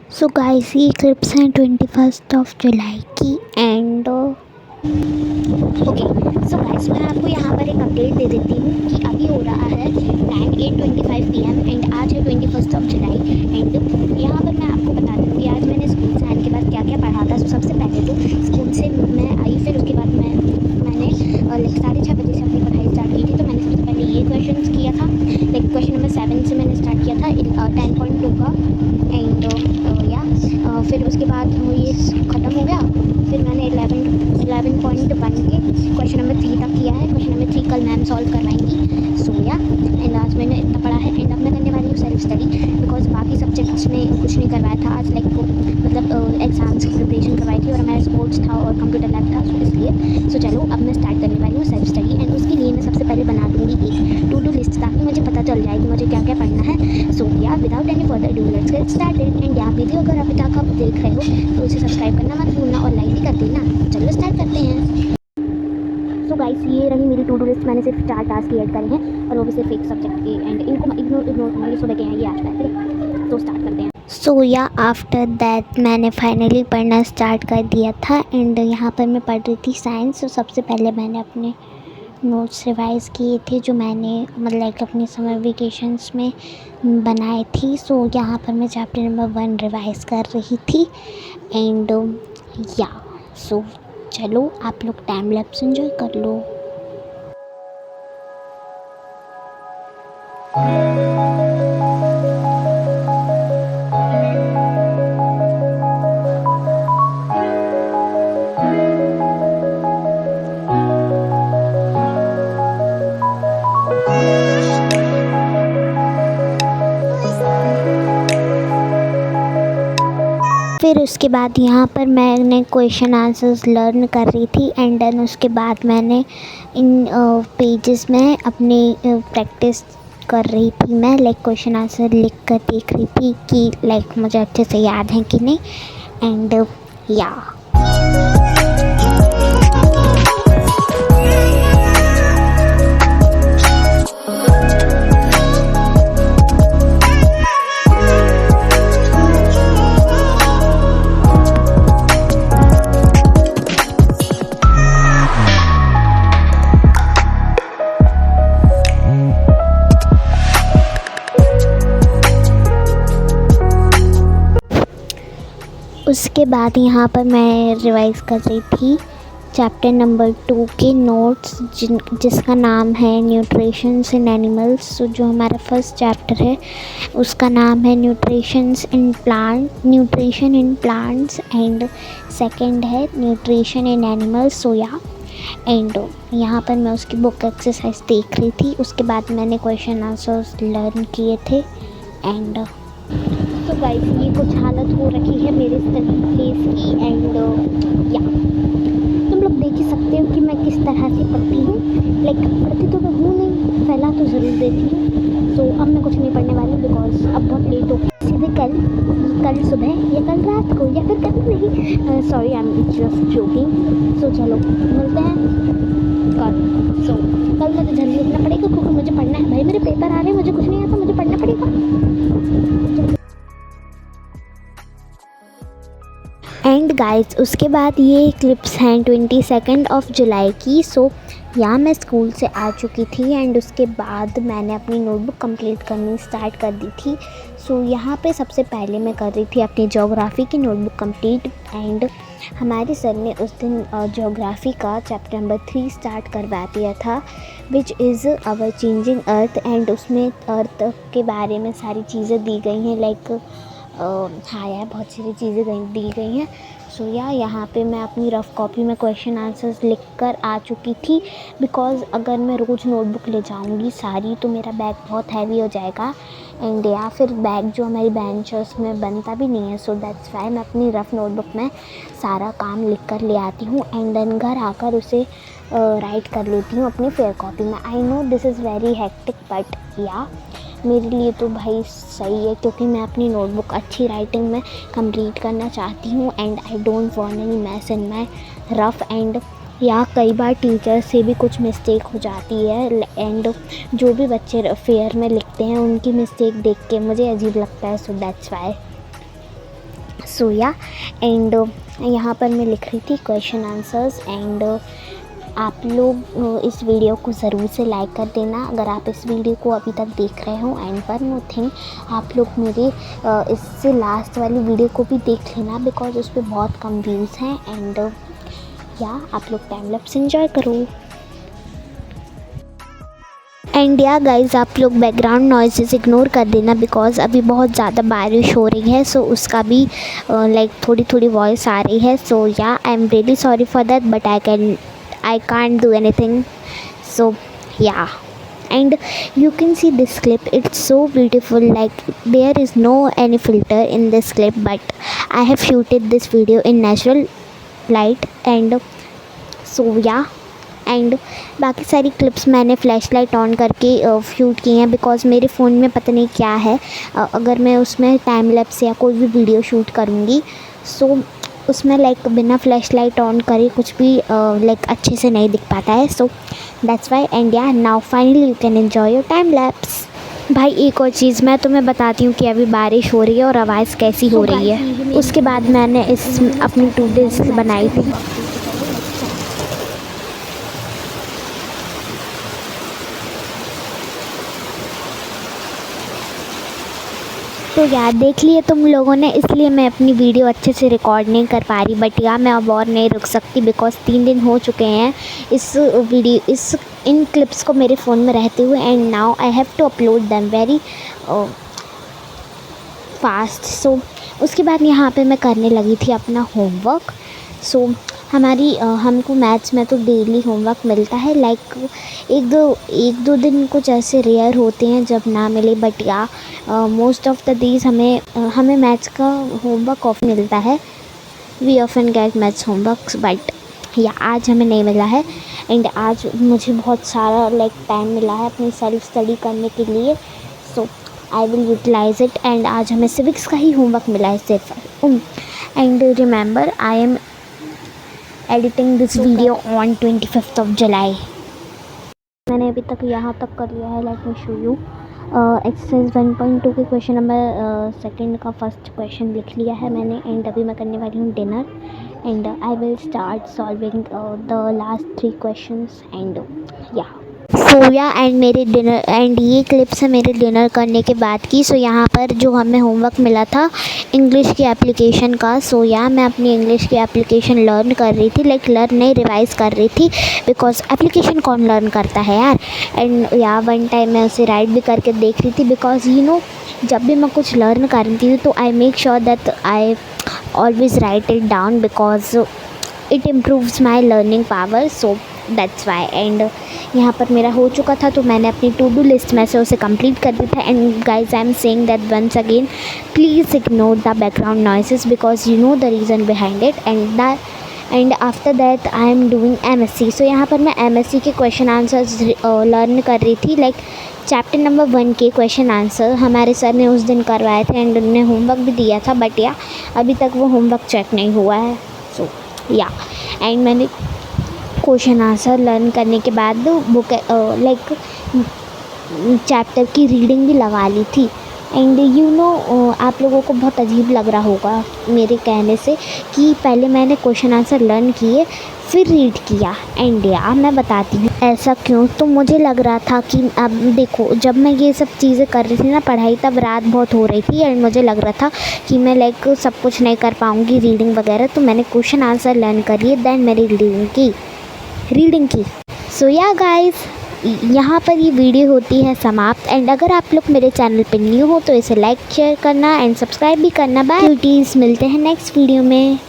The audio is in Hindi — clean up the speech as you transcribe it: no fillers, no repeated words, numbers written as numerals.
सो गाइस ये क्लिप्स हैं 21 जुलाई की एंड ओके। सो गाइस मैं आपको यहाँ पर एक अपडेट दे देती हूँ कि अभी हो रहा है 8:25 PM एंड आज है 21 जुलाई एंड यहाँ पर मैं आपको बता दूँ कि आज मैंने स्कूल से आने के बाद क्या क्या पढ़ा था। तो सबसे पहले तो स्कूल से मैं आई, फिर उसके बाद मैंने 6:30 बजे से अपनी पढ़ाई स्टार्ट की थी। तो मैंने सबसे पहले ये क्वेश्चन किया था, लाइक क्वेश्चन नंबर 7 से मैंने स्टार्ट किया था 10.2 का एंड फिर उसके बाद ये ख़त्म हो गया। फिर मैंने 11.1 के क्वेश्चन नंबर 3 तक किया है। क्वेश्चन नंबर 3 कल मैम सॉल्व करवाएंगी। सो या एंड आज मैंने इतना पढ़ा है एंड अब मैं करने वाली हूँ सेल्फ स्टडी, बिकॉज बाकी सब्जेक्ट्स में कुछ नहीं करवाया था आज, लाइक मतलब एग्ज़ाम्स की प्रिपरेशन करवाई थी और हमारा स्पोर्ट्स था और कंप्यूटर लैब था। सो इसलिए चलो अब मैं स्टार्ट करने वाली हूँ सेल्फ स्टडी एंड उसके लिए मैं सबसे पहले बना दूँगी एक टू डू लिस्ट, ताकि मुझे पता चल जाए कि मुझे क्या क्या पढ़ना है। सो या without any further do let's get started. And या वीडियो अगर अभी तक आप देख रहे हो तो उसे सब्सक्राइब करना मत भूलना और लाइक भी कर देना। चलो स्टार्ट करते हैं। सो गाइस ये रही मेरी टू डू लिस्ट। मैंने सिर्फ 4 टास्क ऐड करे हैं और वो भी सिर्फ एक सब्जेक्ट के एंड इनको इग्नोर मेरे सुबह के हैं, ये आज का है, ठीक है। तो स्टार्ट करते हैं। सो या आफ्टर दैट मैंने फाइनली पढ़ना स्टार्ट कर दिया था एंड यहाँ पर मैं पढ़ रही थी साइंस। तो सबसे पहले मैंने अपने नोट्स रिवाइज़ किए थे जो मैंने मतलब अपने समर वेकेशंस में बनाए थी। सो यहाँ पर मैं चैप्टर नंबर 1 रिवाइज़ कर रही थी एंड या सो चलो आप लोग टाइम लैप्स एंजॉय कर लो। फिर उसके बाद यहाँ पर मैंने क्वेश्चन आंसर्स लर्न कर रही थी एंड देन उसके बाद मैंने इन पेजेस में अपनी प्रैक्टिस कर रही थी। मैं लाइक क्वेश्चन आंसर लिख कर देख रही थी कि लाइक मुझे अच्छे से याद है कि नहीं एंड या उसके बाद यहाँ पर मैं रिवाइज़ कर रही थी चैप्टर नंबर 2 के नोट्स जिसका नाम है न्यूट्रिशंस इन एनिमल्स। तो जो हमारा फर्स्ट चैप्टर है उसका नाम है nutrition in plants and second है न्यूट्रिशन इन एनिमल्स सोया एंड यहाँ पर मैं उसकी बुक एक्सरसाइज देख रही थी। उसके बाद मैंने क्वेश्चन आंसर्स लर्न किए थे एंड तो गाइस ये कुछ हालत हो रखी है मेरे स्टडी प्लेस की एंड या तुम लोग देख ही सकते हो कि मैं किस तरह से पढ़ती हूँ। लाइक पढ़ती तो मैं हूँ नहीं, फैला तो ज़रूर देती हूँ। सो अब मैं कुछ नहीं पढ़ने वाली बिकॉज अब बहुत लेट हो गई। सीधे कल सुबह या कल रात को या फिर कभी नहीं, sorry I am just joking. So चलो मिलते हैं कल। सो कल मुझे जल्दी उठना पड़ेगा क्योंकि मुझे पढ़ना है भाई, मेरे पेपर आ रहे हैं, मुझे कुछ नहीं आता, मुझे पढ़ना पड़ेगा। एंड गाइस उसके बाद ये क्लिप्स हैं 22 जुलाई की। सो यहाँ मैं स्कूल से आ चुकी थी एंड उसके बाद मैंने अपनी नोटबुक कंप्लीट करनी स्टार्ट कर दी थी। सो यहाँ पे सबसे पहले मैं कर रही थी अपनी ज्योग्राफी की नोटबुक कंप्लीट एंड हमारे सर ने उस दिन ज्योग्राफी का चैप्टर नंबर 3 स्टार्ट करवा दिया था which is our changing earth and उसमें अर्थ के बारे में सारी चीज़ें दी गई हैं, लाइक हाँ यार बहुत सारी चीज़ें दी गई हैं। सो यहाँ पे मैं अपनी रफ़ कॉपी में क्वेश्चन आंसर्स लिख कर आ चुकी थी बिकॉज़ अगर मैं रोज़ नोटबुक ले जाऊँगी सारी तो मेरा बैग बहुत हैवी हो जाएगा एंड या फिर बैग जो हमारी बेंचर्स में बनता भी नहीं है। सो दैट्स वाई मैं अपनी रफ़ नोटबुक में सारा काम लिख कर ले आती हूँ एंड देन घर आकर उसे राइट कर लेती हूँ अपनी फेयर कॉपी में। I know this is very hectic but या मेरे लिए तो भाई सही है क्योंकि मैं अपनी नोटबुक अच्छी राइटिंग में कंप्लीट करना चाहती हूँ and I don't want any mess in my rough and या कई बार टीचर से भी कुछ मिस्टेक हो जाती है एंड जो भी बच्चे फेयर में लिखते हैं उनकी मिस्टेक देख के मुझे अजीब लगता है। सो दैट्स वाई सो या एंड यहाँ पर मैं लिख रही थी क्वेश्चन आंसर्स एंड आप लोग इस वीडियो को ज़रूर से लाइक कर देना अगर आप इस वीडियो को अभी तक देख रहे हो। एंड वन मोर थिंग, आप लोग मेरे इससे लास्ट वाली वीडियो को भी देख लेना बिकॉज उस पर बहुत कम व्यूज़ हैं। एंड या आप लोग टाइम लैप्स एंजॉय करो। एंड या गाइज आप लोग बैकग्राउंड नॉइज़ेस इग्नोर कर देना बिकॉज अभी बहुत ज़्यादा बारिश हो रही है, सो उसका भी लाइक थोड़ी थोड़ी वॉइस आ रही है। सो या I am really sorry for that but I can't do anything. So yeah, and you can see this clip, it's so beautiful, like there is no any filter in this clip but I have shooted this video in natural light. And so yeah, and बाकी सारी क्लिप्स मैंने फ्लैश लाइट ऑन करके शूट की हैं बिकॉज मेरे फ़ोन में पता नहीं क्या है, अगर मैं उसमें टाइम लैप्स या कोई भी वीडियो शूट करूँगी सो उसमें लाइक बिना फ्लैश लाइट ऑन करे कुछ भी लाइक अच्छे से नहीं दिख पाता है। So that's why. एंड या now finally you can enjoy your time lapse. भाई एक और चीज़ मैं तुम्हें बताती हूँ कि अभी बारिश हो रही है और आवाज़ कैसी हो रही है। उसके बाद मैंने इस अपनी टू डू लिस्ट बनाई थी। तो यार देख लिए तुम लोगों ने, इसलिए मैं अपनी वीडियो अच्छे से रिकॉर्ड नहीं कर पा रही बट यार मैं अब और नहीं रुक सकती बिकॉज 3 दिन हो चुके हैं इन क्लिप्स को मेरे फ़ोन में रहते हुए। And now I have to upload them very fast. So उसके बाद यहाँ पे मैं करने लगी थी अपना होमवर्क। सो हमको मैथ्स में तो डेली होमवर्क मिलता है, लाइक एक दो दिन कुछ ऐसे रेयर होते हैं जब ना मिले बट या मोस्ट ऑफ द डेज हमें मैथ्स का होमवर्क ऑफ मिलता है। We often get maths homework but या आज हमें नहीं मिला है। एंड आज मुझे बहुत सारा लाइक टाइम मिला है अपनी सेल्फ स्टडी करने के लिए, so I will utilize it. And आज हमें सिविक्स का ही होमवर्क मिला है सिर्फ। And remember I am editing this video on 25th of July। मैंने अभी तक यहाँ तक कर लिया है, let me show you. Exercise 1.2 के क्वेश्चन नंबर सेकंड का फर्स्ट क्वेश्चन लिख लिया है मैंने। एंड अभी मैं करने वाली हूँ dinner and I will start solving the last 3 questions. And या सो या एंड मेरे डिनर एंड ये क्लिप्स है मेरे डिनर करने के बाद की। सो यहाँ पर जो हमें होमवर्क मिला था इंग्लिश की एप्लीकेशन का, सो या मैं अपनी इंग्लिश की एप्लीकेशन लर्न कर रही थी, लाइक लर्न नहीं रिवाइज़ कर रही थी बिकॉज एप्लीकेशन कौन लर्न करता है यार। एंड या वन टाइम मैं उसे राइट भी करके देख रही थी बिकॉज यू नो जब भी मैं कुछ लर्न करती हूँ तो I make sure that I always right it down because it improves my learning power. So that's why. And यहाँ पर मेरा हो चुका था तो मैंने अपनी टू डू लिस्ट में से उसे कंप्लीट कर दिया था। And guys I am saying that once again please ignore the background noises because you know the reason behind it. And after that I am doing MSc। So यहाँ पर मैं MSc के क्वेश्चन आंसर्स लर्न कर रही थी, लाइक चैप्टर नंबर 1 के क्वेश्चन आंसर हमारे सर ने उस दिन करवाए थे एंड उन्होंने होमवर्क भी दिया था बट या अभी तक वो होमवर्क चेक नहीं हुआ है। सो या एंड मैंने क्वेश्चन आंसर लर्न करने के बाद बुक लाइक चैप्टर की रीडिंग भी लगा ली थी। एंड यू नो आप लोगों को बहुत अजीब लग रहा होगा मेरे कहने से कि पहले मैंने क्वेश्चन आंसर लर्न किए फिर रीड किया। एंड या मैं बताती हूँ ऐसा क्यों। तो मुझे लग रहा था कि अब देखो जब मैं ये सब चीज़ें कर रही थी ना पढ़ाई, तब रात बहुत हो रही थी एंड मुझे लग रहा था कि मैं लाइक सब कुछ नहीं कर पाऊँगी रीडिंग वगैरह, तो मैंने क्वेश्चन आंसर लर्न करिए देन मेरी रीडिंग की। सो या गाइस यहाँ पर ये वीडियो होती है समाप्त। एंड अगर आप लोग मेरे चैनल पर न्यू हो तो इसे लाइक शेयर करना एंड सब्सक्राइब भी करना। बाय क्यूटीज़, मिलते हैं नेक्स्ट वीडियो में।